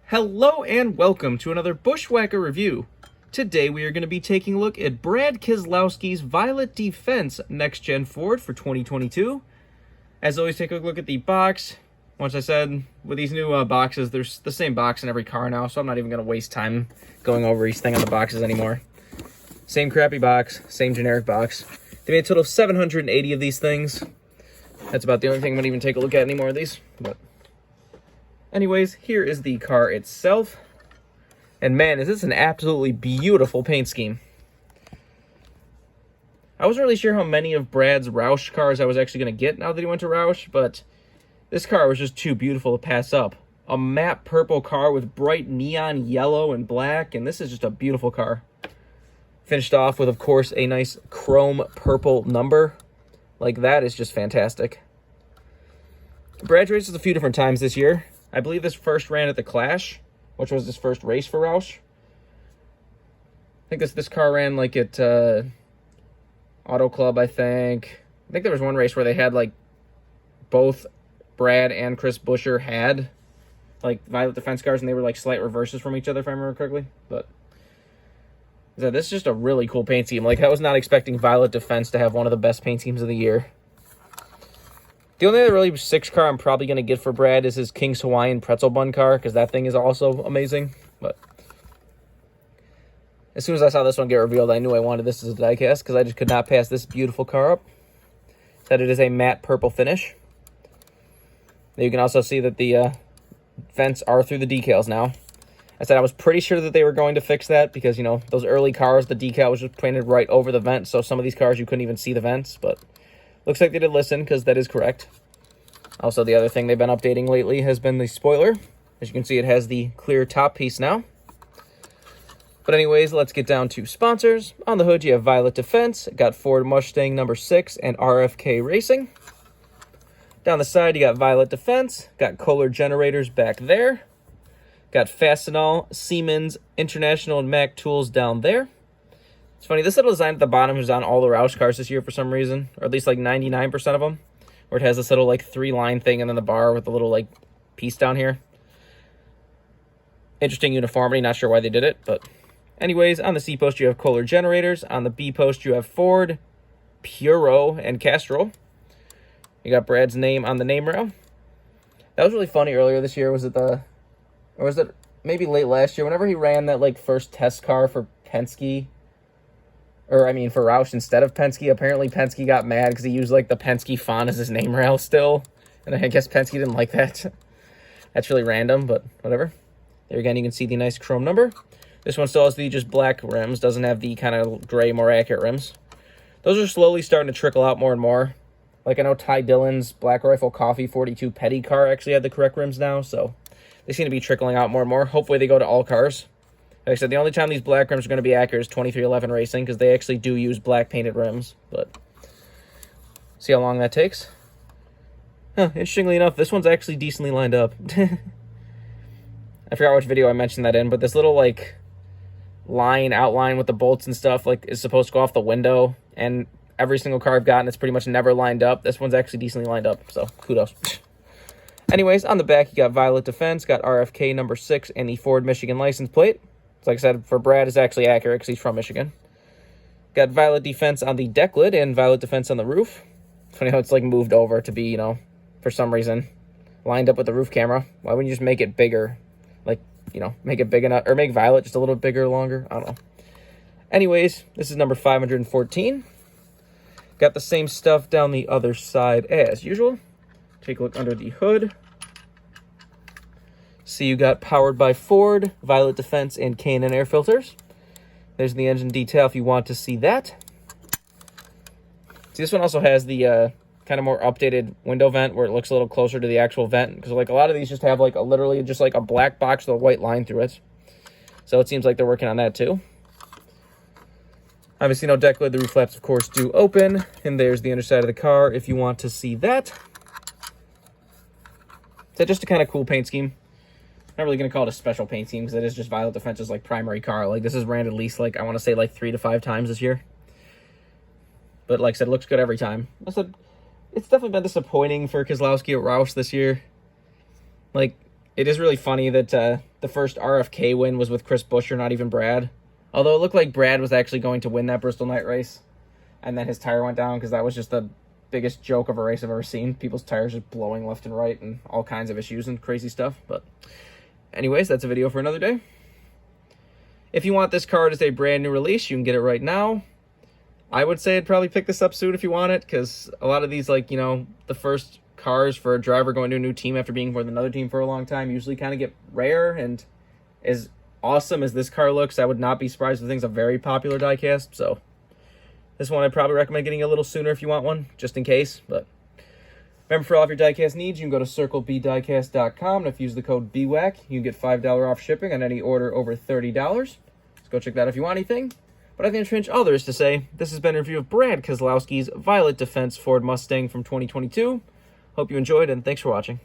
Hello and welcome to another Bushwhacker review. Today we are going to be taking a look at Brad Keselowski's Violet Defense Next Gen Ford for 2022. As always, take a look at the box. Once I said, with these new boxes, there's the same box in every car now, so I'm not even going to waste time going over each thing on the boxes anymore. Same crappy box, same generic box. They made a total of 780 of these things. That's about the only thing I'm going to even take a look at anymore of these. But anyways, here is the car itself. And man, is this an absolutely beautiful paint scheme. I wasn't really sure how many of Brad's Roush cars I was actually going to get now that he went to Roush, but this car was just too beautiful to pass up. A matte purple car with bright neon yellow and black, and this is just a beautiful car. Finished off with, of course, a nice chrome purple number. Like, that is just fantastic. Brad's races a few different times this year. I believe this first ran at the Clash, which was his first race for Roush. I think this car ran like at Auto Club, I think. I think there was one race where they had like both Brad and Chris Buescher had like Violet Defense cars, and they were like slight reverses from each other, if I remember correctly. But so this is just a really cool paint scheme. Like, I was not expecting Violet Defense to have one of the best paint schemes of the year. The only other really sick car I'm probably going to get for Brad is his King's Hawaiian pretzel bun car, because that thing is also amazing. But as soon as I saw this one get revealed, I knew I wanted this as a diecast, because I just could not pass this beautiful car up. That it is a matte purple finish. You can also see that the vents are through the decals now. I said I was pretty sure that they were going to fix that, because, you know, those early cars, the decal was just painted right over the vent, so some of these cars you couldn't even see the vents, but looks like they did listen, because that is correct. Also, the other thing they've been updating lately has been the spoiler. As you can see, it has the clear top piece now. But anyways, let's get down to sponsors. On the hood, you have Violet Defense, got Ford Mustang number 6, and RFK Racing. Down the side, you got Violet Defense, got Kohler generators back there. Got Fastenal, Siemens, International, and Mac Tools down there. It's funny, this little design at the bottom is on all the Roush cars this year for some reason, or at least like 99% of them, where it has this little like 3-line thing and then the bar with the little like piece down here. Interesting uniformity, not sure why they did it, but anyways, on the C post you have Kohler generators, on the B post you have Ford, Puro, and Castrol. You got Brad's name on the name rail. That was really funny earlier this year. Was it maybe late last year, whenever he ran that like first test car for Penske, or I mean for Roush instead of Penske? Apparently Penske got mad because he used like the Penske font as his name rail still, and I guess Penske didn't like that. That's really random, but whatever. There again, you can see the nice chrome number. This one still has the just black rims, doesn't have the kind of gray, more accurate rims. Those are slowly starting to trickle out more and more. Like, I know Ty Dillon's Black Rifle Coffee 42 Petty car actually had the correct rims now, so they seem to be trickling out more and more. Hopefully they go to all cars. Like I said, the only time these black rims are going to be accurate is 2311 Racing, because they actually do use black painted rims. But see how long that takes. Huh, interestingly enough, this one's actually decently lined up. I forgot which video I mentioned that in, but this little like outline with the bolts and stuff like is supposed to go off the window, and every single car I've gotten, it's pretty much never lined up. This one's actually decently lined up, so kudos. Anyways, on the back, you got Violet Defense, got RFK number 6, and the Ford Michigan license plate. So like I said, for Brad, it's actually accurate because he's from Michigan. Got Violet Defense on the deck lid and Violet Defense on the roof. Funny how it's like moved over to be, you know, for some reason, lined up with the roof camera. Why wouldn't you just make it bigger? Like, you know, make it big enough, or make Violet just a little bigger, longer? I don't know. Anyways, this is number 514. Got the same stuff down the other side as usual. Take a look under the hood. See, you got powered by Ford, Violet Defense, and K&N air filters. There's the engine detail if you want to see that. See, this one also has the kind of more updated window vent where it looks a little closer to the actual vent, because like a lot of these just have like literally just like a black box with a white line through it. So it seems like they're working on that too. Obviously, no deck lid. The roof flaps, of course, do open. And there's the underside of the car if you want to see that. So just a kind of cool paint scheme. Not really going to call it a special paint scheme because it is just Violet Defense's like primary car. Like, this is ran at least like, I want to say like 3 to 5 times this year. But like I said, it looks good every time. I said, it's definitely been disappointing for Keselowski at Roush this year. Like, it is really funny that the first RFK win was with Chris Buescher, not even Brad. Although it looked like Brad was actually going to win that Bristol night race. And then his tire went down because that was just the biggest joke of a race I've ever seen. People's tires just blowing left and right and all kinds of issues and crazy stuff. But anyways, that's a video for another day. If you want this card as a brand new release, you can get it right now. I would say I'd probably pick this up soon if you want it, because a lot of these, like, you know, the first cars for a driver going to a new team after being with another team for a long time usually kind of get rare. And as awesome as this car looks, I would not be surprised if things a very popular diecast. So this one I'd probably recommend getting a little sooner if you want one, just in case. But remember, for all of your diecast needs, you can go to circlebdiecast.com, and if you use the code BWhack, you can get $5 off shipping on any order over $30. So go check that out if you want anything. But I think it's finished all there is to say. This has been a review of Brad Keselowski's Violet Defense Ford Mustang from 2022. Hope you enjoyed, and thanks for watching.